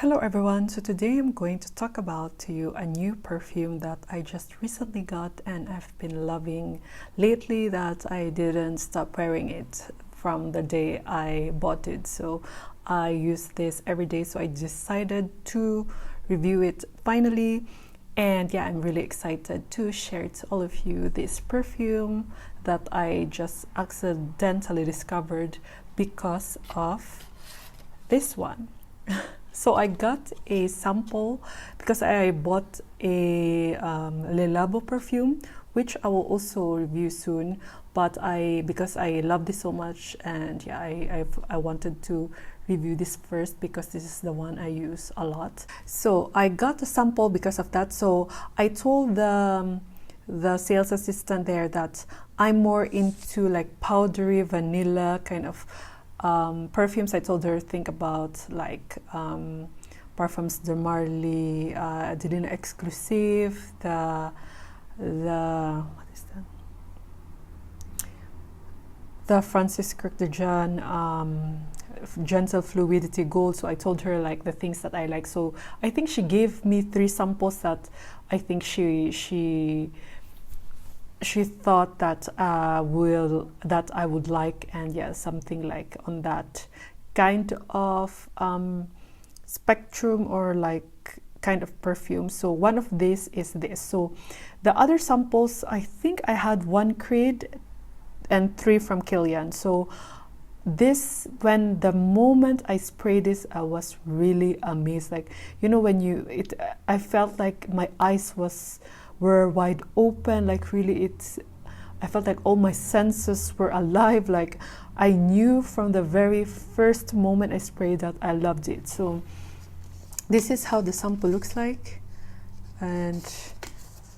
Hello everyone, so today I'm going to talk about to you a new perfume that I just recently got and I've been loving lately that I didn't stop wearing it from the day I bought it. So I use this every day, so I decided to review it finally. And yeah, I'm really excited to share to all of you this perfume that I just accidentally discovered because of this one. So I got a sample because I bought a Le Labo perfume, which I will also review soon. But because I love this so much, and yeah, I wanted to review this first because this is the one I use a lot. So I got a sample because of that. So I told the sales assistant there that I'm more into like powdery vanilla kind of perfumes. I told her think about like Parfums de Marly, Delina Exclusive, the what is that? The Francis Kirk de Jean Gentle Fluidity Gold. So I told her like the things that I like. So I think she gave me 3 samples that I think she thought that I would like, and yeah, something like on that kind of spectrum or like kind of perfume. So one of these is this. So the other samples, I think I had 1 Creed and 3 from Kilian. So this, when the moment I sprayed this, I was really amazed. Like, you know, when I felt like my eyes were wide open, like really I felt like all my senses were alive. Like I knew from the very first moment I sprayed that I loved it. So this is how the sample looks like, and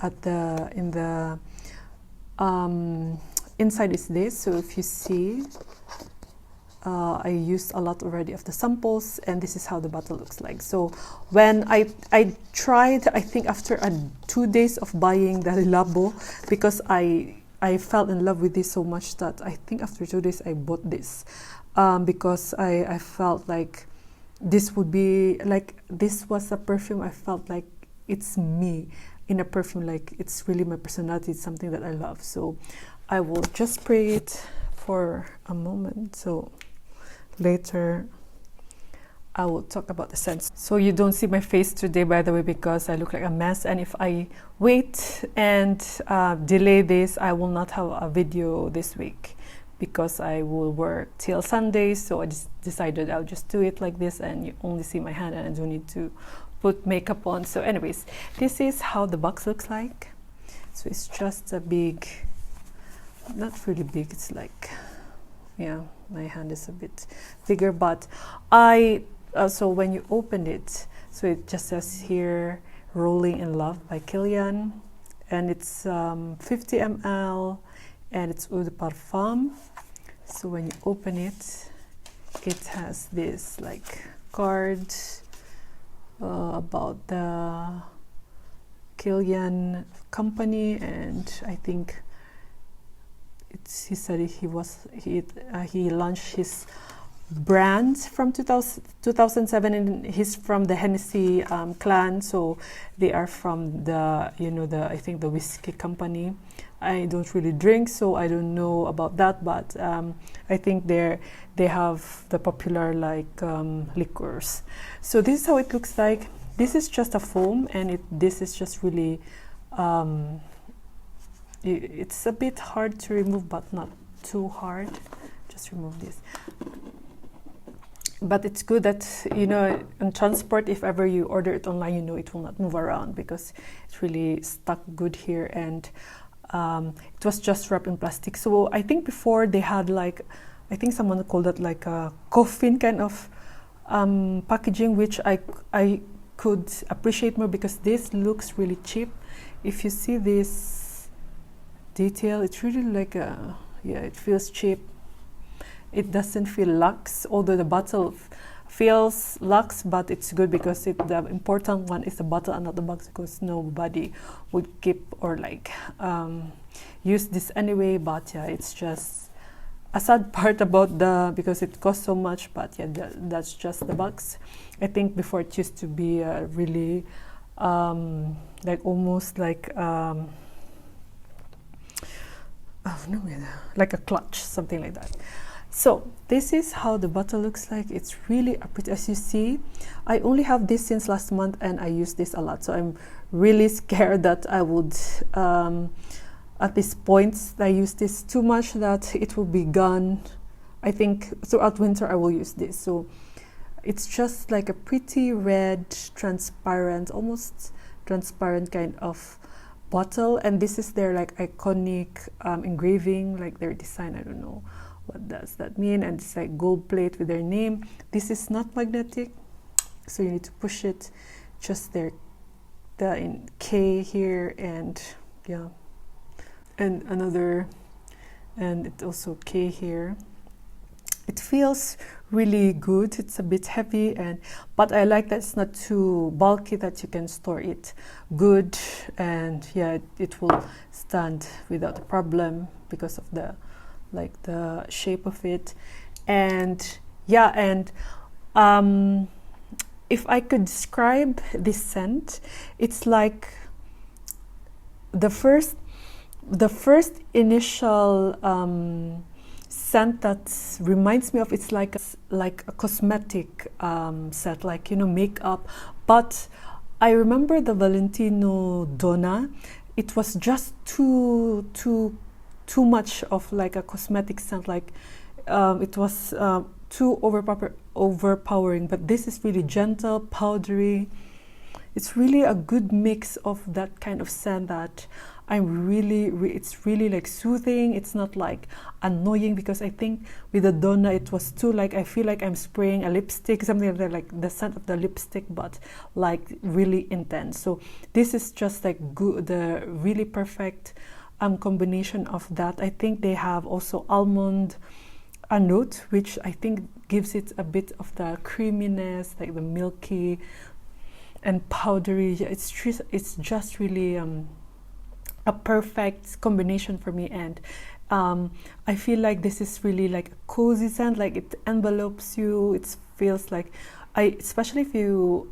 in the inside is this. So if you see, I used a lot already of the samples, and this is how the bottle looks like. So when I tried, I think after 2 days of buying the Labo, because I fell in love with this so much that I think after 2 days I bought this, because I felt like this would be like, this was a perfume I felt like it's me in a perfume, like it's really my personality, it's something that I love. So I will just spray it for a moment, so later I will talk about the scents. So you don't see my face today, by the way, because I look like a mess, and if I wait and delay this, I will not have a video this week because I will work till Sunday. So I just decided I'll just do it like this, and you only see my hand and I don't need to put makeup on. So anyways, this is how the box looks like. So it's just a big, not really big, it's like, yeah, my hand is a bit bigger, but so when you open it, so it just says here Rolling in Love by Kilian, and it's 50 ml, and it's Eau de Parfum. So when you open it, it has this like card about the Kilian company, and I think he said he launched his brand from 2007, and he's from the Hennessy clan. So they are from the, you know, I think the whiskey company. I don't really drink, so I don't know about that, but I think they have the popular like liqueurs. So this is how it looks like. This is just a foam, and this is just really it's a bit hard to remove, but not too hard. Just remove this. But it's good that, you know, in transport, if ever you order it online, you know it will not move around because it's really stuck good here, and it was just wrapped in plastic. So I think before they had like, I think someone called it like a coffin kind of packaging, which I could appreciate more because this looks really cheap. If you see this detail, it's really like a, yeah, it feels cheap. It doesn't feel luxe, although the bottle feels luxe, but it's good because the important one is the bottle and not the box, because nobody would keep or like use this anyway. But yeah, it's just a sad part about because it costs so much, but yeah, that's just the box. I think before it used to be really like almost like oh no, like a clutch, something like that. So this is how the bottle looks like. It's really a pretty, as you see, I only have this since last month and I use this a lot. So I'm really scared that I would, at this point, I use this too much that it will be gone. I think throughout winter I will use this. So it's just like a pretty red, transparent, almost transparent kind of bottle. And this is their like iconic engraving, like their design, I don't know. What does that mean? And it's like gold plate with their name. This is not magnetic, so you need to push it. Just the in K here, and yeah, and another, and it also K here. It feels really good. It's a bit heavy, but I like that it's not too bulky, that you can store it good, and yeah, it will stand without a problem because of the shape of it. And yeah, and if I could describe this scent, it's like the first initial scent that reminds me of, it's like a cosmetic scent, like, you know, makeup. But I remember the Valentino Donna, it was just too much of like a cosmetic scent, like it was too overpowering. But this is really gentle, powdery. It's really a good mix of that kind of scent that I'm really, it's really like soothing. It's not like annoying, because I think with the Donna it was too like, I feel like I'm spraying a lipstick, something like that, like the scent of the lipstick, but like really intense. So this is just like good, the really perfect combination of that. I think they have also almond a note, which I think gives it a bit of the creaminess, like the milky and powdery. It's just really a perfect combination for me. And I feel like this is really like a cozy scent, like it envelopes you. It feels like, especially if you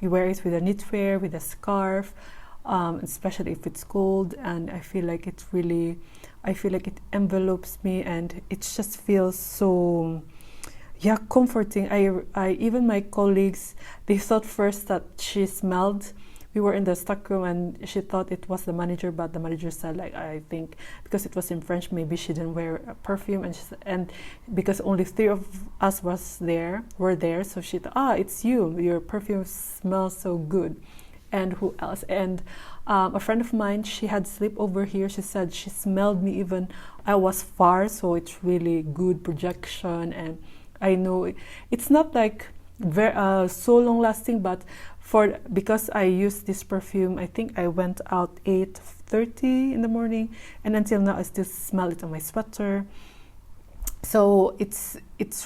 wear it with a knitwear, with a scarf, especially if it's cold. And I feel like it envelopes me, and it just feels so, yeah, comforting. I even my colleagues, they thought first that she smelled. We were in the stock room and she thought it was the manager, but the manager said, like, I think because it was in French, maybe she didn't wear a perfume, and because only 3 of us were there, so she thought, it's you, your perfume smells so good. And who else? And a friend of mine, she had sleep over here. She said she smelled me even I was far, so it's really good projection. And I know it's not like very so long lasting, but because I used this perfume, I think I went out 8:30 in the morning, and until now I still smell it on my sweater. So it's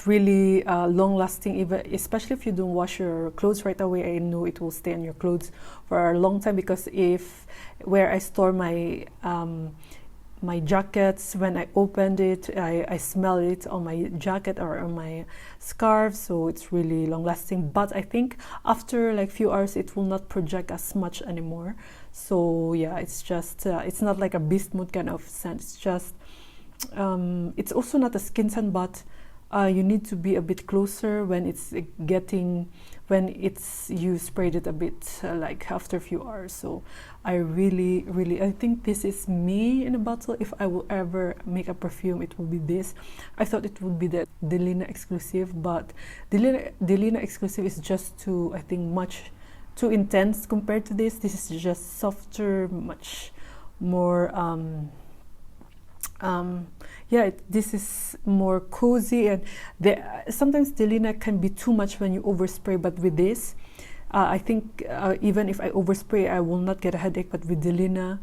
really long lasting, even especially if you don't wash your clothes right away. I know it will stay on your clothes for a long time, because where I store my my jackets, when I opened it, I smell it on my jacket or on my scarf. So it's really long lasting. But I think after like few hours it will not project as much anymore. So yeah, it's just it's not like a beast mode kind of scent. It's just it's also not a skin scent, but you need to be a bit closer when you sprayed it a bit like after a few hours. So I think this is me in a bottle. If I will ever make a perfume, it will be this. I thought it would be the Delina exclusive, but Delina exclusive is just too, I think, much too intense compared to this. This is just softer, much more this is more cozy. And sometimes Delina can be too much when you overspray, but with this I think even if I overspray, I will not get a headache. But with Delina,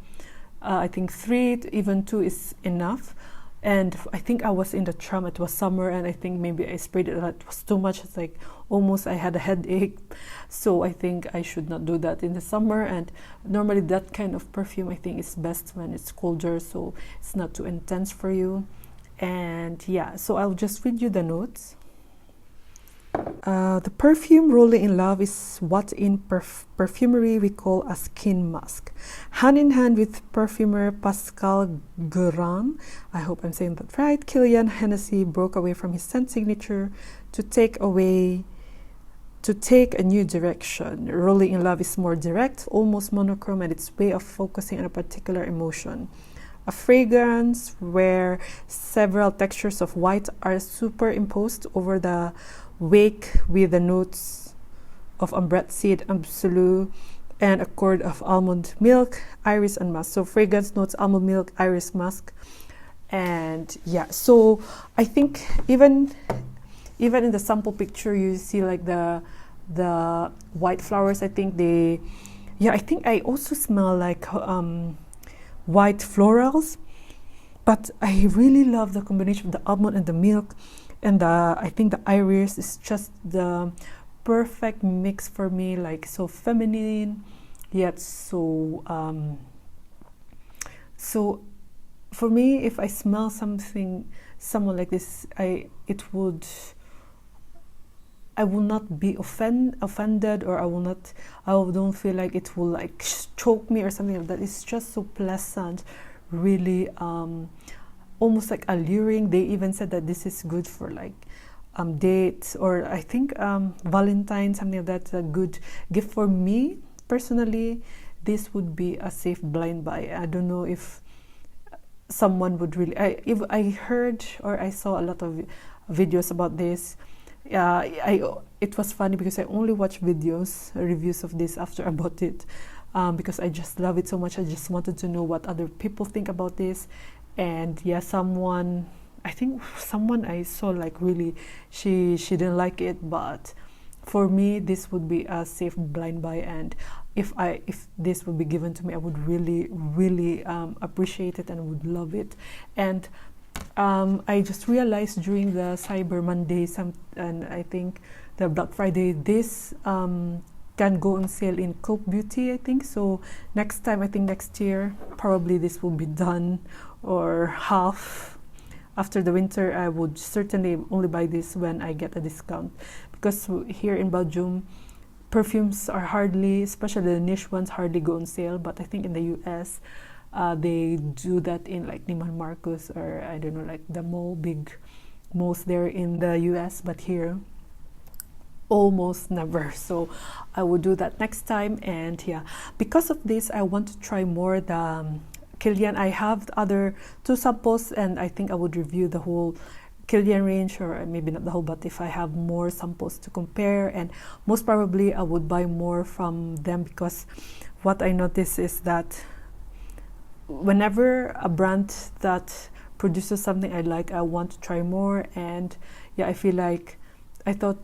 I think 3, even 2 is enough. And I think I was in the tram, it was summer, and I think maybe I sprayed it, it was too much. It's like almost I had a headache. So I think I should not do that in the summer. And normally that kind of perfume, I think, is best when it's colder, so it's not too intense for you. And yeah, so I'll just read you the notes. The perfume Rolling in Love is what in perfumery we call a skin mask. Hand in hand with perfumer Pascal Guérin, I hope I'm saying that right, Kilian Hennessy broke away from his scent signature to take a new direction. Rolling in Love is more direct, almost monochrome, and its way of focusing on a particular emotion. A fragrance where several textures of white are superimposed over the wake with the notes of ambrette seed, absolute, and a chord of almond milk, iris, and musk. So fragrance notes, almond milk, iris, musk. And yeah, so I think even in the sample picture you see like the white flowers. I think I also smell like white florals, but I really love the combination of the almond and the milk. And I think the iris is just the perfect mix for me, like so feminine, yet so for me, if I smell someone like this, I will not be offended, or I don't feel like it will like choke me or something like that. It's just so pleasant, really almost like alluring. They even said that this is good for like dates, or I think Valentine, something like that. A good gift for me personally. This would be a safe blind buy. I don't know if someone would really. If I heard or I saw a lot of videos about this. It was funny because I only watched reviews of this after I bought it, because I just love it so much. I just wanted to know what other people think about this. And yeah, I think someone I saw like really she didn't like it, but for me this would be a safe blind buy. And if this would be given to me, I would really appreciate it and would love it. And I just realized during the Cyber Monday and I think the Black Friday, this can go on sale in Coke Beauty, I think. So next time, I think next year, probably this will be done, or half. After the winter, I would certainly only buy this when I get a discount, because here in Belgium, perfumes are hardly, especially the niche ones, hardly go on sale. But I think in the US, they do that in like Neiman Marcus, or I don't know, like the big malls there in the US, but here almost never. So I will do that next time. And yeah, because of this, I want to try more the Kilian. I have the other 2 samples, and I think I would review the whole Kilian range, or maybe not the whole, but if I have more samples to compare, and most probably I would buy more from them, because what I notice is that whenever a brand that produces something I like, I want to try more. And yeah, I feel like I thought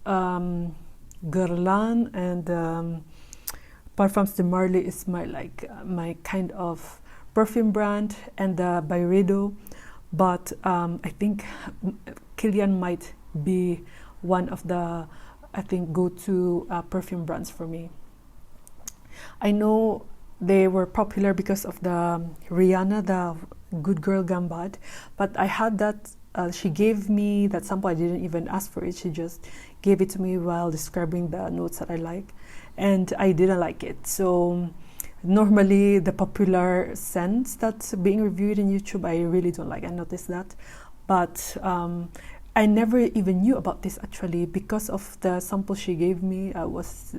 Guerlain and Parfums de Marly is my kind of perfume brand, and the Byredo, but I think Kilian might be one of the, I think, go-to perfume brands for me. I know they were popular because of the Rihanna, the Good Girl Gone Bad, but I had that, she gave me that sample. I didn't even ask for it. She just gave it to me while describing the notes that I like, and I didn't like it. So normally the popular scents that's being reviewed in YouTube, I really don't like. I noticed that, but I never even knew about this actually. Because of the sample she gave me,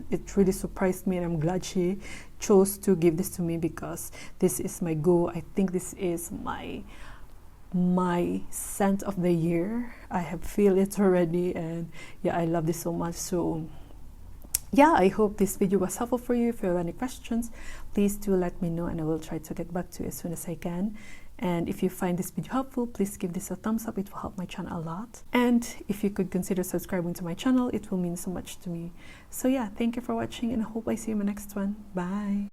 it really surprised me, and I'm glad she chose to give this to me, because this is my go. I think this is my scent of the year. I have feel it already, and yeah, I love this so much. So yeah, I hope this video was helpful for you. If you have any questions, please do let me know, and I will try to get back to you as soon as I can. And if you find this video helpful, please give this a thumbs up. It will help my channel a lot. And if you could consider subscribing to my channel, it will mean so much to me. So yeah, thank you for watching, and I hope I see you in my next one. Bye.